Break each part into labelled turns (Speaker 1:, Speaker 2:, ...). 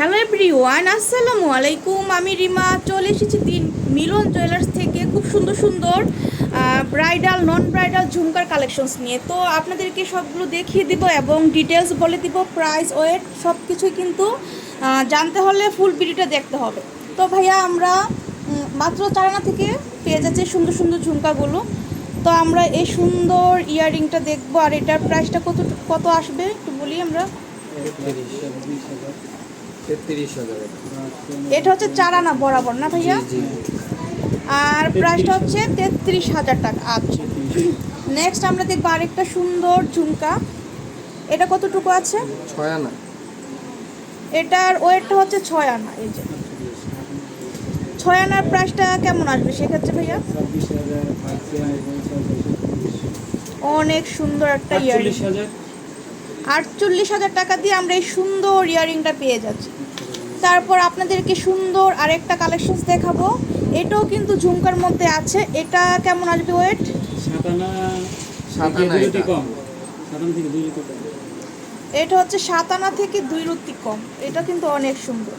Speaker 1: Hello everyone, আসসালামু আলাইকুম। আমি রিমা চলে এসেছি মিলন জুয়েলার্স থেকে খুব সুন্দর সুন্দর ব্রাইডাল নন ব্রাইডাল ঝুমকার কালেকশনস নিয়ে। তো আপনাদেরকে সবগুলো দেখিয়ে দিব এবং ডিটেলস বলে দিব, প্রাইস, ওয়েট সব কিছুই কিন্তু জানতে হলে ফুল ভিডিওটা দেখতে হবে। তো ভাইয়া আমরা মাত্র 4 আনা থেকে পেয়ে যাচ্ছি সুন্দর সুন্দর ঝুমকাগুলো। তো আমরা এই সুন্দর ইয়াররিংটা দেখবো, আর এটার প্রাইসটা কত আসবে একটু বলি আমরা। এটা হচ্ছে 4 আনা বরাবর না ভাইয়া, আর প্রাইসটা হচ্ছে 33,000 টাকা। আচ্ছা, নেক্সট আমরা দেখবো আরেকটা সুন্দর ঝুমকা। এটা কতটুকু আছে?
Speaker 2: 6 আনা।
Speaker 1: এটার ওয়েটটা হচ্ছে 6 আনা। এই যে 6 আনার প্রাইসটা কেমন আসবে সেক্ষেত্রে ভাইয়া? অনেক সুন্দর একটা ইয়ারিং। 48,000 টাকা দিয়ে আমরা এই সুন্দর ইয়ারিংটা পেয়ে যাচ্ছি। তারপর আপনাদেরকে সুন্দর আরেকটা কালেকশনস দেখাবো, এটাও কিন্তু ঝুমকার মধ্যে আছে। এটা কেমন আসবে ওয়েট?
Speaker 2: 7 আনা।
Speaker 1: এটা হচ্ছে 7 আনা থেকে 2 রুটি কম। এটা কিন্তু অনেক সুন্দর।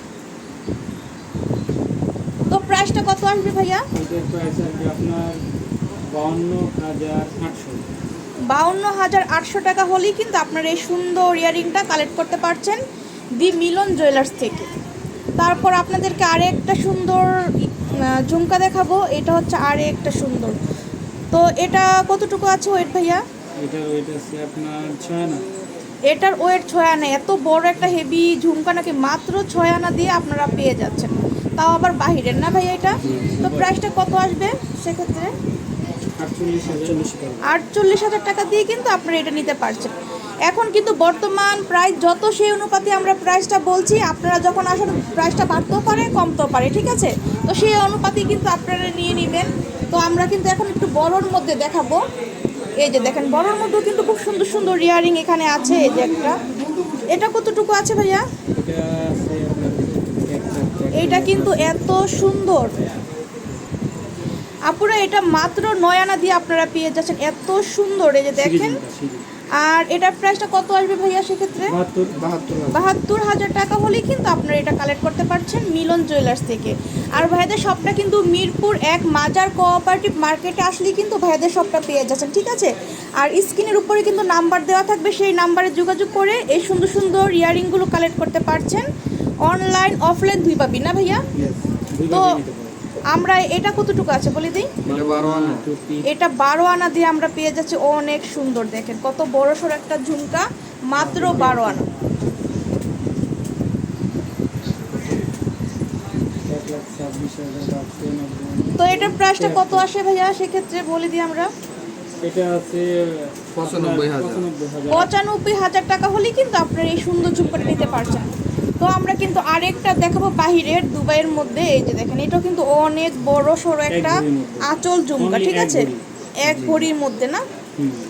Speaker 1: তো প্রাইসটা কত আসবে ভাইয়া?
Speaker 3: এটার প্রাইস আসবে আপনার 52,800।
Speaker 1: 52,800 টাকা হলেই কিন্তু আপনার এই সুন্দর ইয়ারিংটা কালেক্ট করতে পারছেন দি মিলন জুয়েলার্স থেকে। তারপর আপনাদেরকে আরেকটা সুন্দর ঝুমকা দেখাবো। এটা হচ্ছে আরেকটা সুন্দর। তো এটা কতটুকু আছে ওয়েট ভাইয়া?
Speaker 3: এটার ওয়েট আছে আপনার 6 আনা।
Speaker 1: এটার ওয়েট 6 আনা। এত বড় একটা হেভি ঝুমকা নাকি মাত্র 6 আনা দিয়ে আপনারা পেয়ে যাচ্ছেন, তাও আবার বাহিরের না ভাইয়া এটা। তো প্রাইসটা কত আসবে সেক্ষেত্রে? 48,000 টাকা দিয়ে কিন্তু আপনারা এটা নিতে পারছেন। এখন কিন্তু বর্তমান প্রাইস যত সেই অনুপাতে আমরা প্রাইসটা বলছি, আপনারা যখন আসলে প্রাইসটা বাড়তেও পারে কমতেও পারে, ঠিক আছে? তো সেই অনুপাতে কিন্তু আপনারা নিয়ে নেবেন। তো আমরা কিন্তু এখন একটু বড়োর মধ্যে দেখাবো। এই যে দেখেন, বড়োর মধ্যেও কিন্তু খুব সুন্দর সুন্দর ইয়ারিং এখানে আছে। এই যে একটা, এটা কতটুকু আছে ভাইয়া? এইটা কিন্তু এত সুন্দর আপুরা, এটা মাত্র 9 আনা দিয়ে আপনারা পেয়ে যাচ্ছেন। এত সুন্দর, এই যে দেখেন। আর এটার প্রাইসটা কত আসবে ভাইয়া সেক্ষেত্রে? 72,000 টাকা হলেই কিন্তু আপনারা এটা কালেক্ট করতে পারছেন মিলন জুয়েলার্স থেকে। আর ভাইয়াদের শপটা কিন্তু মিরপুর 1 মাজার কোঅপারেটিভ মার্কেটে আসলেই কিন্তু ভাইয়াদের শপটা পেয়ে যাচ্ছেন, ঠিক আছে? আর স্ক্রিনের উপরে কিন্তু নাম্বার দেওয়া থাকবে, সেই নাম্বারে যোগাযোগ করে এই সুন্দর সুন্দর ইয়ারিংগুলো কালেক্ট করতে পারছেন। অনলাইন অফলাইন দুই পাবি না ভাইয়া? তো আমরা এটা কতটুকু আছে বলে দিই। এটা 12 আনা দিয়ে আমরা পেয়ে যাচ্ছি। অনেক সুন্দর, দেখেন কত বড় সড় একটা ঝুমকা, মাত্র 12 আনা। তো এটার প্রাইসটা কত আসে ভাইয়া সেক্ষেত্রে বলে দিই আমরা।
Speaker 3: এটা আছে
Speaker 1: 95,000 টাকা হলেই কিন্তু আপনারা এই সুন্দর ঝুমকাটা নিতে পারছেন। তো আমরা কিন্তু আরেকটা দেখাবো বাহিরের, দুবাইয়ের মধ্যে। এই যে দেখেন, এটাও কিন্তু অনেক বড় সড়ো একটা আঁচল ঝুমকা, ঠিক আছে? 1 ভরির মধ্যে না,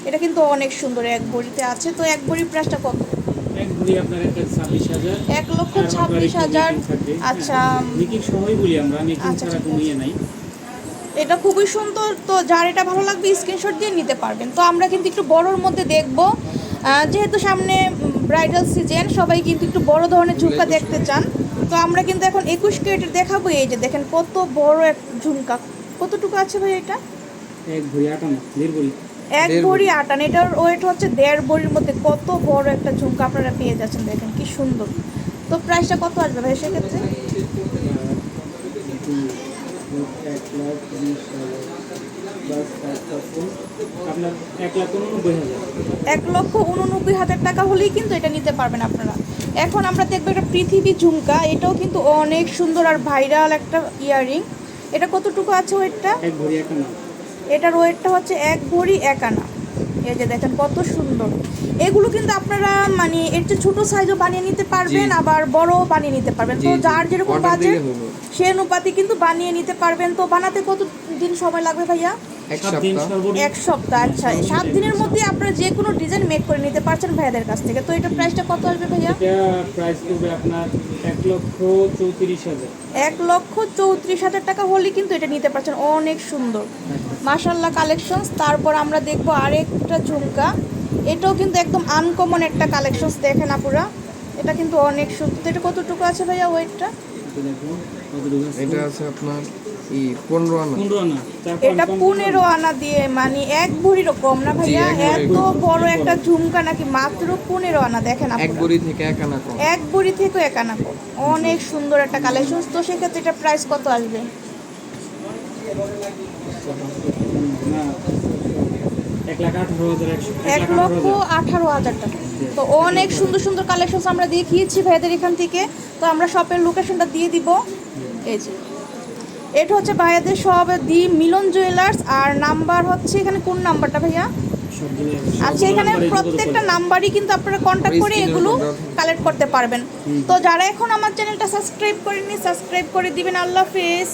Speaker 1: এটা কিন্তু অনেক সুন্দর। 1 ভরিতে আছে। তো 1 ভরির প্রাইসটা কত?
Speaker 3: 1 ভরি আপনার 26,000।
Speaker 1: 1,26,000। আচ্ছা,
Speaker 3: মেকিং সহই বলি আমরা, মেকিং ছাড়া কোনো ইয়ে নাই।
Speaker 1: এটা খুবই সুন্দর। তো যার এটা ভালো লাগবে স্ক্রিনশট দিয়ে নিতে পারবেন। তো আমরা কিন্তু একটু বড়োর মধ্যে দেখবো, যেহেতু সামনে ব্রাইডাল সিজন, সবাই কিন্তু একটু বড় ধরনের ঝুমকা দেখতে চান। তো আমরা কিন্তু এখন 21 ক্যারেটের দেখাবো। এই যে দেখেন কত বড় এক ঝুমকা। কতটুকু আছে ভাই এটা?
Speaker 3: 1 ভরি 8 আনা, 1.5 ভরি।
Speaker 1: 1 ভরি 8 আনা। এটার ওয়েট হচ্ছে 1.5 ভরির মধ্যে। কত বড় একটা ঝুমকা আপনারা পেয়ে যাচ্ছেন, দেখেন কি সুন্দর। তো প্রাইসটা কত আসবে ভাই সেক্ষেত্রে? 1,89,000 টাকা হলেই কিন্তু এটা নিতে পারবেন আপনারা। এখন আমরা দেখবো একটা পৃথিবী ঝুমকা। এটাও কিন্তু অনেক সুন্দর আর ভাইরাল একটা ইয়াররিং। এটা কতটুকু আছে ওয়েটটা?
Speaker 3: 1 ভরি 1 আনা।
Speaker 1: এটার ওয়েটটা হচ্ছে 1 ভরি 1 আনা। এই যে দেখেন কত সুন্দর। এগুলো কিন্তু আপনারা মানে এর চেয়ে ছোটো সাইজও বানিয়ে নিতে পারবেন, আবার বড়ও বানিয়ে নিতে পারবেন। তো যার যেরকম বাজেট সে অনুপাতে কিন্তু বানিয়ে নিতে পারবেন। তো বানাতে কত দিন সময় লাগবে ভাইয়া? 1 সপ্তাহ। আচ্ছা, 7 দিনের মধ্যে আপনারা যে কোনো ডিজাইন মেক করে নিতে পারছেন ভাইয়াদের কাছ থেকে। তো এটা প্রাইসটা কত আসবে ভাইয়া?
Speaker 3: এটা প্রাইস পড়বে আপনার 1,34,000।
Speaker 1: 1,34,000 টাকা হলে কিন্তু এটা নিতে পারছেন। অনেক সুন্দর মাশাআল্লাহ কালেকশনস। তারপর আমরা দেখবো আরেকটা ঝুমকা। এটাও কিন্তু একদম আনকমন একটা কালেকশনস, দেখেন আপুরা। এটা কিন্তু অনেক সুন্দর। এটা কতটুকু আছে ভাইয়া ওয়েটটা?
Speaker 3: এটা দেখো কতটুকু আছে।
Speaker 2: এটা আছে আপনার 15 আনা।
Speaker 3: 15 আনা।
Speaker 1: এটা 15 আনা দিয়ে মানে এক ভরিরও কম না ভাইয়া?
Speaker 2: জি, এক
Speaker 1: এত বড় একটা ঝুমকা নাকি মাত্র 15 আনা, দেখেন
Speaker 2: এক
Speaker 1: আপনারা।
Speaker 2: বড়ি থেকে 1 আনা কম।
Speaker 1: এক ভরি থেকে 1 আনা কম। অনেক সুন্দর একটা কালেকশন। তো সেক্ষেত্রে এটা প্রাইস কত আসবে?
Speaker 3: না 1,18,100
Speaker 1: 1,18,000 টাকা। তো অনেক সুন্দর সুন্দর কালেকশন আমরা দেখিয়েছি ভাইয়াদের এখান থেকে। তো আমরা শপের লোকেশনটা দিয়ে দিব। এই যে এটা হচ্ছে ভাইয়াদের সব দি মিলন জুয়েলার্স। আর নাম্বার হচ্ছে এখানে কোন নাম্বারটা ভাইয়া? আচ্ছা, এখানে প্রত্যেকটা নাম্বারই কিন্তু আপনারা কন্ট্যাক্ট করে এগুলো কালেক্ট করতে পারবেন। তো যারা এখন আমার চ্যানেলটা সাবস্ক্রাইব করেননি সাবস্ক্রাইব করে দিবেন। আল্লাহ হাফেজ।